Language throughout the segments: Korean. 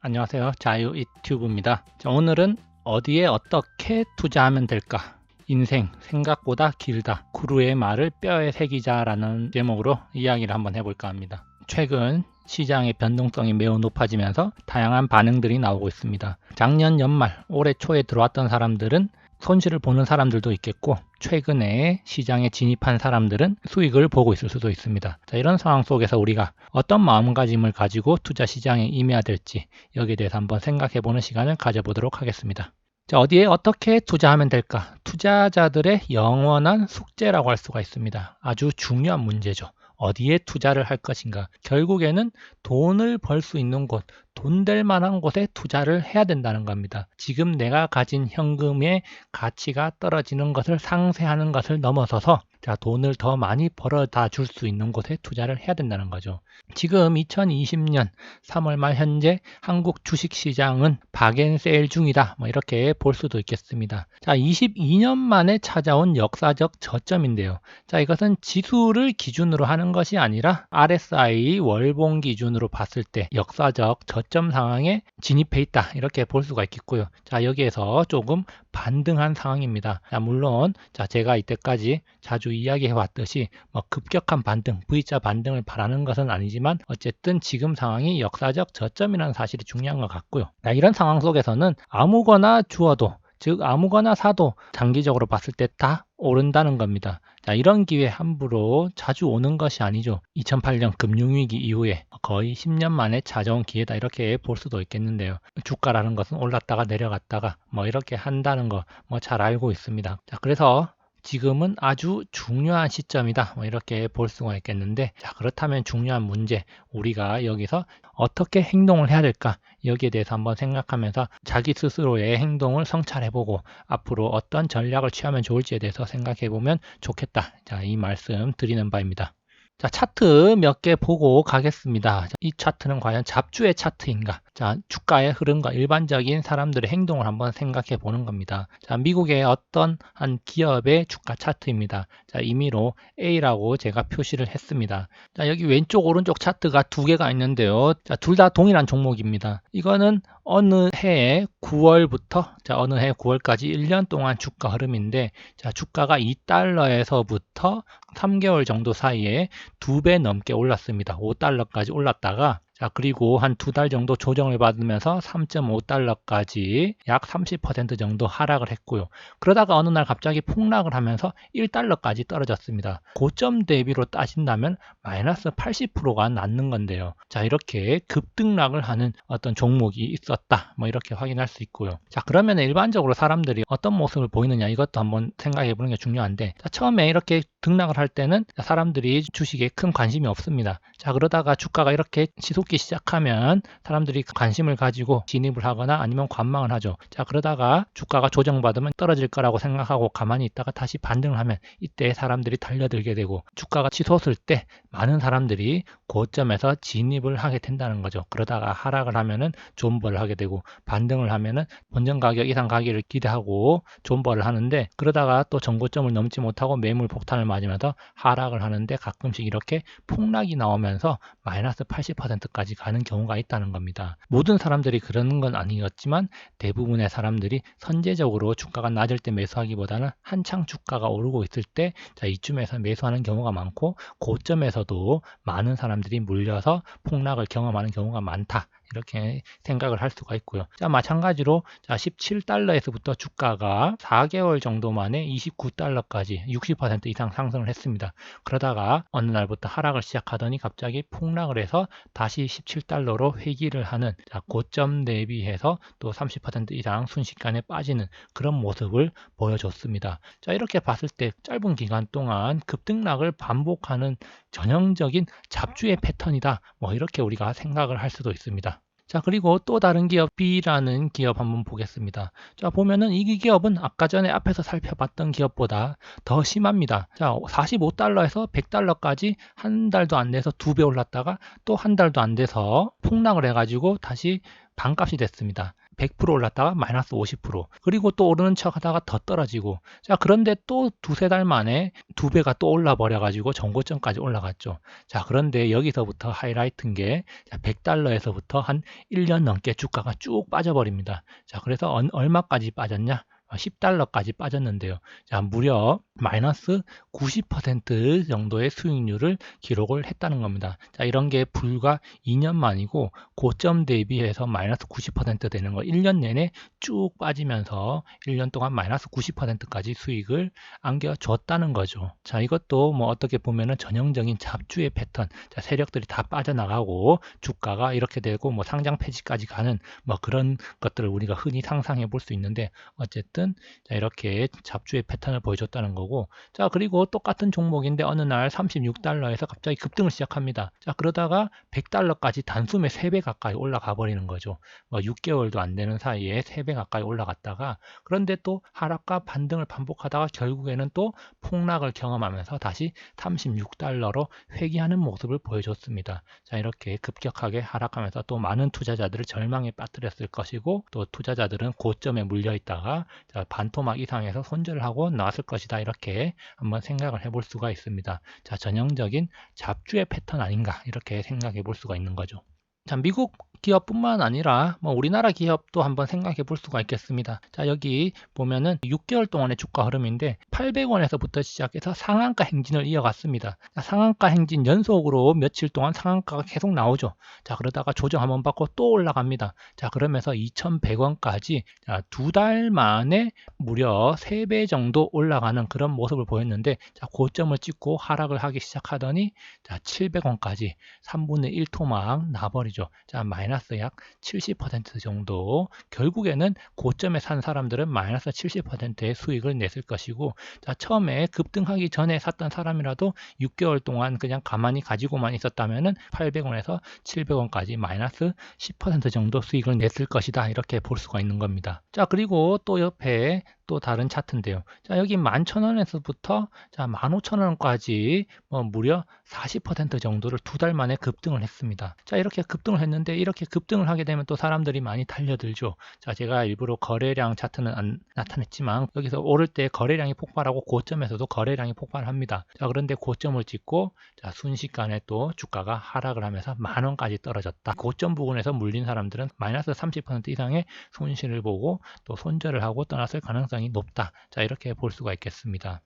안녕하세요. 자유 유튜브입니다. 오늘은 어디에 어떻게 투자하면 될까? 인생 생각보다 길다. 구루의 말을 뼈에 새기자라는 제목으로 이야기를 한번 해볼까 합니다. 최근 시장의 변동성이 매우 높아지면서 다양한 반응들이 나오고 있습니다. 작년 연말, 올해 초에 들어왔던 사람들은 손실을 보는 사람들도 있겠고, 최근에 시장에 진입한 사람들은 수익을 보고 있을 수도 있습니다. 자, 이런 상황 속에서 우리가 어떤 마음가짐을 가지고 투자 시장에 임해야 될지 여기에 대해서 한번 생각해 보는 시간을 가져보도록 하겠습니다. 자, 어디에 어떻게 투자하면 될까? 투자자들의 영원한 숙제라고 할 수가 있습니다. 아주 중요한 문제죠. 어디에 투자를 할 것인가? 결국에는 돈을 벌 수 있는 곳, 돈 될 만한 곳에 투자를 해야 된다는 겁니다. 지금 내가 가진 현금의 가치가 떨어지는 것을 상쇄하는 것을 넘어서서 돈을 더 많이 벌어다 줄 수 있는 곳에 투자를 해야 된다는 거죠. 지금 2020년 3월 말 현재 한국 주식시장은 박앤세일 중이다. 이렇게 볼 수도 있겠습니다. 자, 22년 만에 찾아온 역사적 저점인데요. 자, 이것은 지수를 기준으로 하는 것이 아니라 RSI 월봉 기준으로 봤을 때 역사적 저점 상황에 진입해 있다. 이렇게 볼 수가 있겠고요. 자, 여기에서 조금 반등한 상황입니다. 자, 물론 제가 이때까지 자주 이야기해 왔듯이 급격한 반등, V자 반등을 바라는 것은 아니지만 어쨌든 지금 상황이 역사적 저점이라는 사실이 중요한 것 같고요. 자, 이런 상황 속에서는 아무거나 주어도, 즉 아무거나 사도 장기적으로 봤을 때 다 오른다는 겁니다. 자, 이런 기회 함부로 자주 오는 것이 아니죠. 2008년 금융위기 이후에 거의 10년 만에 찾아온 기회다, 이렇게 볼 수도 있겠는데요. 주가라는 것은 올랐다가 내려갔다가 이렇게 한다는 거 잘 알고 있습니다. 자, 그래서 지금은 아주 중요한 시점이다, 이렇게 볼 수가 있겠는데, 자, 그렇다면 중요한 문제, 우리가 여기서 어떻게 행동을 해야 될까? 여기에 대해서 한번 생각하면서 자기 스스로의 행동을 성찰해보고 앞으로 어떤 전략을 취하면 좋을지에 대해서 생각해보면 좋겠다. 자, 이 말씀 드리는 바입니다. 자, 차트 몇 개 보고 가겠습니다. 이 차트는 과연 잡주의 차트인가? 자, 주가의 흐름과 일반적인 사람들의 행동을 한번 생각해 보는 겁니다. 자, 미국의 어떤 한 기업의 주가 차트입니다. 자, 임의로 A라고 제가 표시를 했습니다. 자, 여기 왼쪽 오른쪽 차트가 두 개가 있는데요. 자, 둘 다 동일한 종목입니다. 이거는 어느 해에 9월부터 어느 해 9월까지 1년 동안 주가 흐름인데, 자, 주가가 2달러에서부터 3개월 정도 사이에 2배 넘게 올랐습니다. 5달러까지 올랐다가, 자, 그리고 한 두 달 정도 조정을 받으면서 3.5달러까지 약 30% 정도 하락을 했고요. 그러다가 어느 날 갑자기 폭락을 하면서 1달러까지 떨어졌습니다. 고점 대비로 따진다면 마이너스 80%가 남는 건데요. 자, 이렇게 급등락을 하는 어떤 종목이 있었다, 이렇게 확인할 수 있고요. 자, 그러면 일반적으로 사람들이 어떤 모습을 보이느냐, 이것도 한번 생각해 보는 게 중요한데, 자, 처음에 이렇게 등락을 할 때는 사람들이 주식에 큰 관심이 없습니다. 자, 그러다가 주가가 이렇게 치솟기 시작하면 사람들이 관심을 가지고 진입을 하거나 아니면 관망을 하죠. 자, 그러다가 주가가 조정받으면 떨어질 거라고 생각하고 가만히 있다가 다시 반등을 하면 이때 사람들이 달려들게 되고, 주가가 치솟을 때 많은 사람들이 고점에서 진입을 하게 된다는 거죠. 그러다가 하락을 하면은 존버를 하게 되고, 반등을 하면은 본전 가격 이상 가기를 기대하고 존버를 하는데, 그러다가 또 전고점을 넘지 못하고 매물 폭탄을 맞으면서 하락을 하는데, 가끔씩 이렇게 폭락이 나오면서 마이너스 80%까지 가는 경우가 있다는 겁니다. 모든 사람들이 그러는 건 아니었지만 대부분의 사람들이 선제적으로 주가가 낮을 때 매수하기보다는 한창 주가가 오르고 있을 때 이쯤에서 매수하는 경우가 많고, 고점에서도 많은 사람들이 물려서 폭락을 경험하는 경우가 많다, 이렇게 생각을 할 수가 있고요. 자, 마찬가지로 17달러에서부터 주가가 4개월 정도 만에 29달러까지 60% 이상 상승을 했습니다. 그러다가 어느 날부터 하락을 시작하더니 갑자기 폭락을 해서 다시 17달러로 회귀를 하는, 고점 대비해서 또 30% 이상 순식간에 빠지는 그런 모습을 보여줬습니다. 자, 이렇게 봤을 때 짧은 기간 동안 급등락을 반복하는 전형적인 잡주의 패턴이다, 이렇게 우리가 생각을 할 수도 있습니다. 자, 그리고 또 다른 기업 B라는 기업 한번 보겠습니다. 자, 보면은 이 기업은 아까 전에 앞에서 살펴봤던 기업보다 더 심합니다. 자, 45달러에서 100달러까지 한 달도 안 돼서 2배 올랐다가 또 한 달도 안 돼서 폭락을 해가지고 다시 반값이 됐습니다. 100% 올랐다가 마이너스 50%, 그리고 또 오르는 척 하다가 더 떨어지고, 자, 그런데 또 두세 달 만에 두 배가 또 올라 버려 가지고 정고점까지 올라갔죠. 자, 그런데 여기서부터 하이라이트인 게 100달러에서부터 한 1년 넘게 주가가 쭉 빠져버립니다. 자, 그래서 얼마까지 빠졌냐? 10달러까지 빠졌는데요. 자, 무려 마이너스 90% 정도의 수익률을 기록을 했다는 겁니다. 자, 이런 게 불과 2년 만이고 고점 대비해서 마이너스 90% 되는 거 1년 내내 쭉 빠지면서 1년 동안 마이너스 90%까지 수익을 안겨줬다는 거죠. 자, 이것도 뭐 어떻게 보면은 전형적인 잡주의 패턴. 자, 세력들이 다 빠져나가고 주가가 이렇게 되고 뭐 상장 폐지까지 가는 뭐 그런 것들을 우리가 흔히 상상해 볼 수 있는데, 어쨌든 자, 이렇게 잡주의 패턴을 보여줬다는 거고, 자, 그리고 똑같은 종목인데 어느 날 36달러에서 갑자기 급등을 시작합니다. 자, 그러다가 100달러까지 단숨에 3배 가까이 올라가 버리는 거죠. 뭐 6개월도 안 되는 사이에 3배 가까이 올라갔다가, 그런데 또 하락과 반등을 반복하다가 결국에는 또 폭락을 경험하면서 다시 36달러로 회귀하는 모습을 보여줬습니다. 자, 이렇게 급격하게 하락하면서 또 많은 투자자들을 절망에 빠뜨렸을 것이고, 또 투자자들은 고점에 물려 있다가 반토막 이상에서 손절을 하고 나왔을 것이다, 이렇게 한번 생각을 해볼 수가 있습니다. 자, 전형적인 잡주의 패턴 아닌가, 이렇게 생각해 볼 수가 있는 거죠. 자, 미국 기업뿐만 아니라 뭐 우리나라 기업도 한번 생각해 볼 수가 있겠습니다. 자, 여기 보면은 6개월 동안의 주가 흐름인데 800원에서부터 시작해서 상한가 행진을 이어갔습니다. 자, 상한가 행진 연속으로 며칠 동안 상한가가 계속 나오죠. 자, 그러다가 조정 한번 받고 또 올라갑니다. 자, 그러면서 2100원까지 두 달 만에 무려 3배 정도 올라가는 그런 모습을 보였는데, 자, 고점을 찍고 하락을 하기 시작하더니 자, 700원까지 3분의 1 토막 나버리죠. 자, 마이너스 약 70% 정도, 결국에는 고점에 산 사람들은 마이너스 70%의 수익을 냈을 것이고, 자, 처음에 급등하기 전에 샀던 사람이라도 6개월 동안 그냥 가만히 가지고만 있었다면은 800원에서 700원까지 마이너스 10% 정도 수익을 냈을 것이다, 이렇게 볼 수가 있는 겁니다. 자, 그리고 또 옆에 또 다른 차트인데요. 자, 여기 11,000원에서부터 자, 15,000원까지 무려 40% 정도를 두 달 만에 급등을 했습니다. 자, 이렇게 급등을 했는데, 이렇게 급등을 하게 되면 또 사람들이 많이 달려들죠. 자, 제가 일부러 거래량 차트는 안 나타냈지만 여기서 오를 때 거래량이 폭발하고 고점에서도 거래량이 폭발합니다. 자, 그런데 고점을 찍고 자, 순식간에 또 주가가 하락을 하면서 10,000원까지 떨어졌다. 고점 부분에서 물린 사람들은 마이너스 30% 이상의 손실을 보고 또 손절을 하고 떠났을 가능성이 높다. 자, 이렇게 볼 수가 있겠습니다.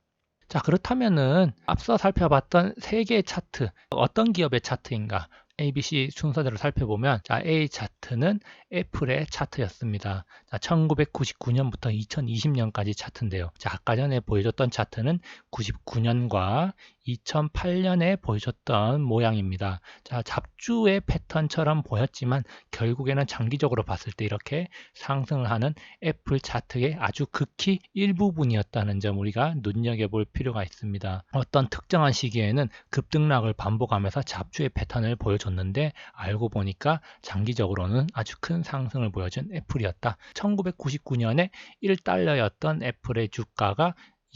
자, 그렇다면은 앞서 살펴봤던 세 개의 차트, 어떤 기업의 차트인가? ABC 순서대로 살펴보면, 자, A 차트는 애플의 차트였습니다. 자, 1999년부터 2020년까지 차트인데요. 자, 아까 전에 보여줬던 차트는 99년과 2008년에 보여줬던 모양입니다. 자, 잡주의 패턴처럼 보였지만 결국에는 장기적으로 봤을 때 이렇게 상승을 하는 애플 차트의 아주 극히 일부분이었다는 점 우리가 눈여겨볼 필요가 있습니다. 어떤 특정한 시기에는 급등락을 반복하면서 잡주의 패턴을 보여줬는데, 알고 보니까 장기적으로는 아주 큰 상승을 보여준 애플이었다. 1999년에 1달러였던 애플의 주가가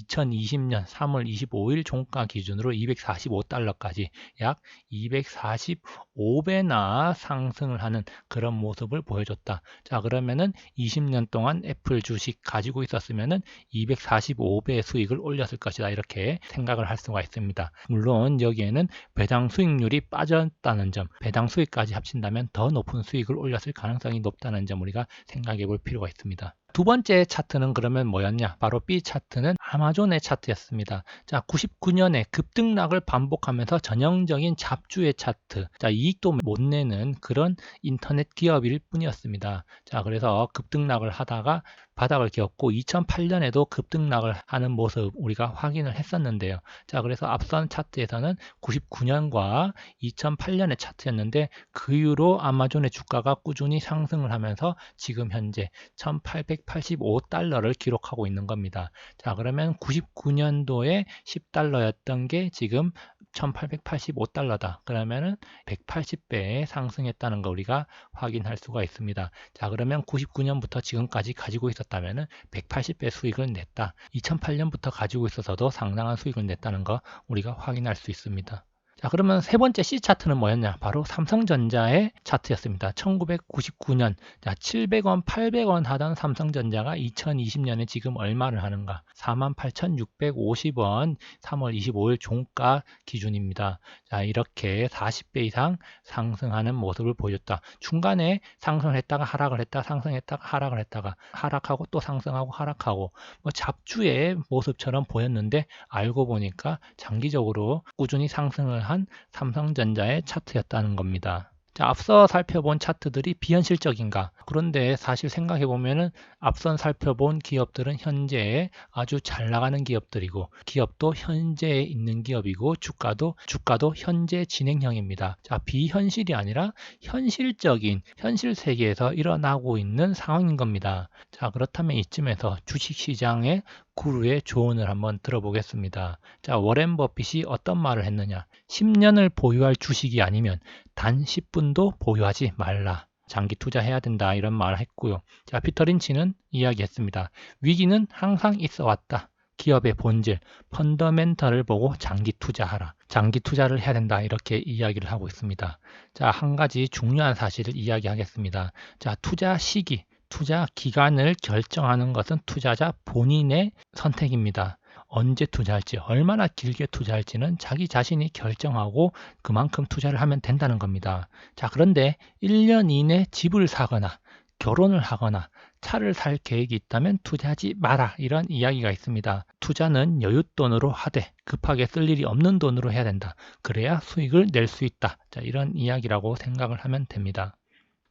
2020년 3월 25일 종가 기준으로 245달러까지 약 245배나 상승을 하는 그런 모습을 보여줬다. 자, 그러면은 20년 동안 애플 주식 가지고 있었으면은 245배의 수익을 올렸을 것이다, 이렇게 생각을 할 수가 있습니다. 물론 여기에는 배당 수익률이 빠졌다는 점, 배당 수익까지 합친다면 더 높은 수익을 올렸을 가능성이 높다는 점 우리가 생각해 볼 필요가 있습니다. 두 번째 차트는 그러면 뭐였냐? 바로 B 차트는 아마존의 차트였습니다. 자, 99년에 급등락을 반복하면서 전형적인 잡주의 차트. 자, 이익도 못 내는 그런 인터넷 기업일 뿐이었습니다. 자, 그래서 급등락을 하다가 바닥을 기었고 2008년에도 급등락을 하는 모습 우리가 확인을 했었는데요. 자, 그래서 앞선 차트에서는 99년과 2008년의 차트였는데, 그 이후로 아마존의 주가가 꾸준히 상승을 하면서 지금 현재 1885달러를 기록하고 있는 겁니다. 자, 그러면 99년도에 10달러였던 게 지금 1885달러다. 그러면은 180배 상승했다는 거 우리가 확인할 수가 있습니다. 자, 그러면 99년부터 지금까지 가지고 있었다면은 180배 수익을 냈다. 2008년부터 가지고 있어서도 상당한 수익을 냈다는 거 우리가 확인할 수 있습니다. 자, 그러면 세 번째 C 차트는 뭐였냐? 바로 삼성전자의 차트였습니다. 1999년, 자, 700원, 800원 하던 삼성전자가 2020년에 지금 얼마를 하는가? 48,650원 3월 25일 종가 기준입니다. 자, 이렇게 40배 이상 상승하는 모습을 보였다. 중간에 상승했다가 하락을 했다, 상승했다가 하락을 했다가 하락하고 또 상승하고 하락하고 뭐 잡주의 모습처럼 보였는데 알고 보니까 장기적으로 꾸준히 상승을 한 삼성전자의 차트였다는 겁니다. 자, 앞서 살펴본 차트들이 비현실적인가? 그런데 사실 생각해보면은 앞선 살펴본 기업들은 현재에 아주 잘 나가는 기업들이고 기업도 현재에 있는 기업이고 주가도 현재 진행형입니다. 자, 비현실이 아니라 현실적인 현실 세계에서 일어나고 있는 상황인 겁니다. 자, 그렇다면 이쯤에서 주식시장의 구루의 조언을 한번 들어보겠습니다. 자, 워렌 버핏이 어떤 말을 했느냐? 10년을 보유할 주식이 아니면 단 10분도 보유하지 말라. 장기 투자해야 된다. 이런 말을 했고요. 자, 피터 린치는 이야기했습니다. 위기는 항상 있어 왔다. 기업의 본질, 펀더멘털을 보고 장기 투자하라. 장기 투자를 해야 된다. 이렇게 이야기를 하고 있습니다. 자, 한 가지 중요한 사실을 이야기하겠습니다. 자, 투자 시기, 투자 기간을 결정하는 것은 투자자 본인의 선택입니다. 언제 투자할지, 얼마나 길게 투자할지는 자기 자신이 결정하고 그만큼 투자를 하면 된다는 겁니다. 자, 그런데 1년 이내 집을 사거나 결혼을 하거나 차를 살 계획이 있다면 투자하지 마라. 이런 이야기가 있습니다. 투자는 여윳돈으로 하되 급하게 쓸 일이 없는 돈으로 해야 된다. 그래야 수익을 낼 수 있다. 자, 이런 이야기라고 생각을 하면 됩니다.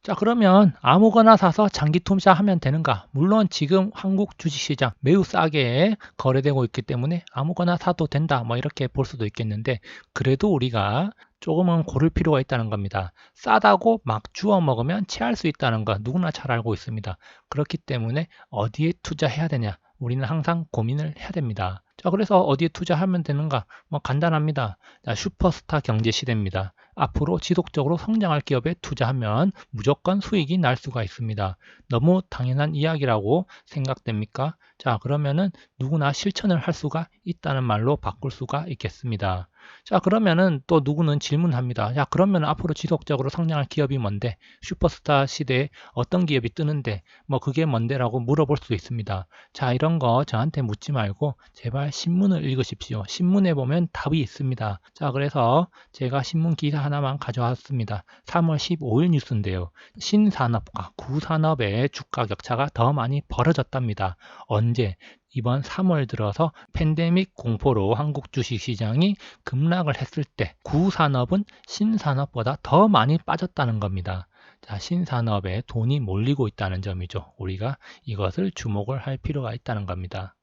자, 그러면 아무거나 사서 장기 투자하면 되는가? 물론 지금 한국 주식시장 매우 싸게 거래되고 있기 때문에 아무거나 사도 된다. 뭐 이렇게 볼 수도 있겠는데 그래도 우리가 조금은 고를 필요가 있다는 겁니다. 싸다고 막 주워 먹으면 체할 수 있다는 거 누구나 잘 알고 있습니다. 그렇기 때문에 어디에 투자해야 되냐? 우리는 항상 고민을 해야 됩니다. 자, 그래서 어디에 투자하면 되는가? 뭐 간단합니다. 자, 슈퍼스타 경제 시대입니다. 앞으로 지속적으로 성장할 기업에 투자하면 무조건 수익이 날 수가 있습니다. 너무 당연한 이야기라고 생각됩니까? 자, 그러면은 누구나 실천을 할 수가 있다는 말로 바꿀 수가 있겠습니다. 자, 그러면은 또 누구는 질문합니다. 야, 그러면 앞으로 지속적으로 성장할 기업이 뭔데? 슈퍼스타 시대에 어떤 기업이 뜨는데? 뭐 그게 뭔데라고 물어볼 수 있습니다. 자, 이런 거 저한테 묻지 말고 제발 신문을 읽으십시오. 신문에 보면 답이 있습니다. 자, 그래서 제가 신문 기사 하나만 가져왔습니다. 3월 15일 뉴스인데요. 신산업과 구산업의 주가 격차가 더 많이 벌어졌답니다. 언제? 이번 3월 들어서 팬데믹 공포로 한국 주식시장이 급락을 했을 때 구산업은 신산업보다 더 많이 빠졌다는 겁니다. 자, 신산업에 돈이 몰리고 있다는 점이죠. 우리가 이것을 주목을 할 필요가 있다는 겁니다.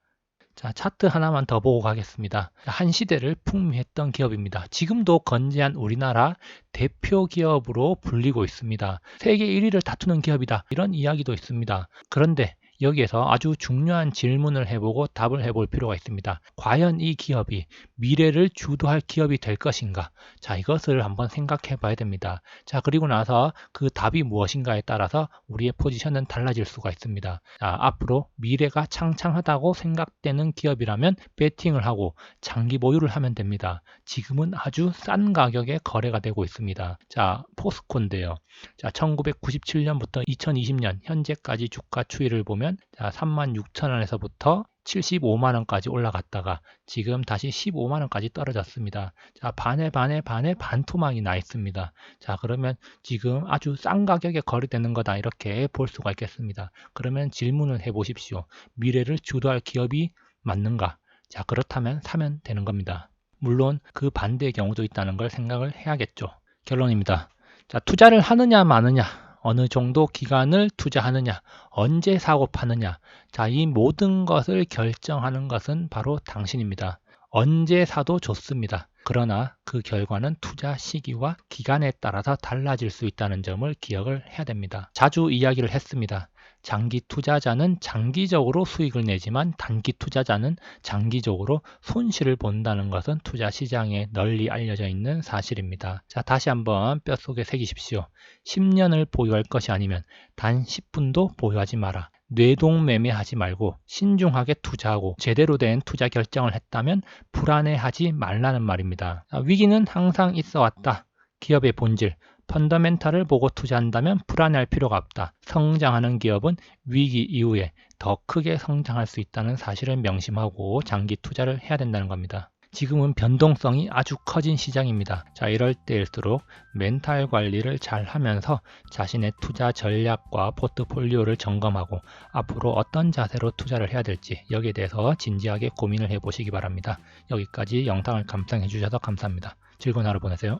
자, 차트 하나만 더 보고 가겠습니다. 한 시대를 풍미했던 기업입니다. 지금도 건재한 우리나라 대표 기업으로 불리고 있습니다. 세계 1위를 다투는 기업이다. 이런 이야기도 있습니다. 그런데 여기에서 아주 중요한 질문을 해보고 답을 해볼 필요가 있습니다. 과연 이 기업이 미래를 주도할 기업이 될 것인가? 자, 이것을 한번 생각해 봐야 됩니다. 자, 그리고 나서 그 답이 무엇인가에 따라서 우리의 포지션은 달라질 수가 있습니다. 자, 앞으로 미래가 창창하다고 생각되는 기업이라면 배팅을 하고 장기 보유를 하면 됩니다. 지금은 아주 싼 가격에 거래가 되고 있습니다. 자, 포스코인데요. 자, 1997년부터 2020년 현재까지 주가 추이를 보면 자, 36,000원에서부터 75만원까지 올라갔다가 지금 다시 15만원까지 떨어졌습니다. 자, 반에 반토막이 나 있습니다. 자, 그러면 지금 아주 싼 가격에 거래되는 거다 이렇게 볼 수가 있겠습니다. 그러면 질문을 해 보십시오. 미래를 주도할 기업이 맞는가? 자, 그렇다면 사면 되는 겁니다. 물론 그 반대의 경우도 있다는 걸 생각을 해야겠죠. 결론입니다. 자, 투자를 하느냐 마느냐, 어느 정도 기간을 투자하느냐, 언제 사고 파느냐. 자, 이 모든 것을 결정하는 것은 바로 당신입니다. 언제 사도 좋습니다. 그러나 그 결과는 투자 시기와 기간에 따라서 달라질 수 있다는 점을 기억을 해야 됩니다. 자주 이야기를 했습니다. 장기 투자자는 장기적으로 수익을 내지만 단기 투자자는 장기적으로 손실을 본다는 것은 투자 시장에 널리 알려져 있는 사실입니다. 자, 다시 한번 뼛속에 새기십시오. 10년을 보유할 것이 아니면 단 10분도 보유하지 마라. 뇌동매매하지 말고 신중하게 투자하고 제대로 된 투자 결정을 했다면 불안해하지 말라는 말입니다. 위기는 항상 있어 왔다. 기업의 본질, 펀더멘탈을 보고 투자한다면 불안해할 필요가 없다. 성장하는 기업은 위기 이후에 더 크게 성장할 수 있다는 사실을 명심하고 장기 투자를 해야 된다는 겁니다. 지금은 변동성이 아주 커진 시장입니다. 자, 이럴 때일수록 멘탈 관리를 잘 하면서 자신의 투자 전략과 포트폴리오를 점검하고 앞으로 어떤 자세로 투자를 해야 될지 여기에 대해서 진지하게 고민을 해보시기 바랍니다. 여기까지 영상을 감상해 주셔서 감사합니다. 즐거운 하루 보내세요.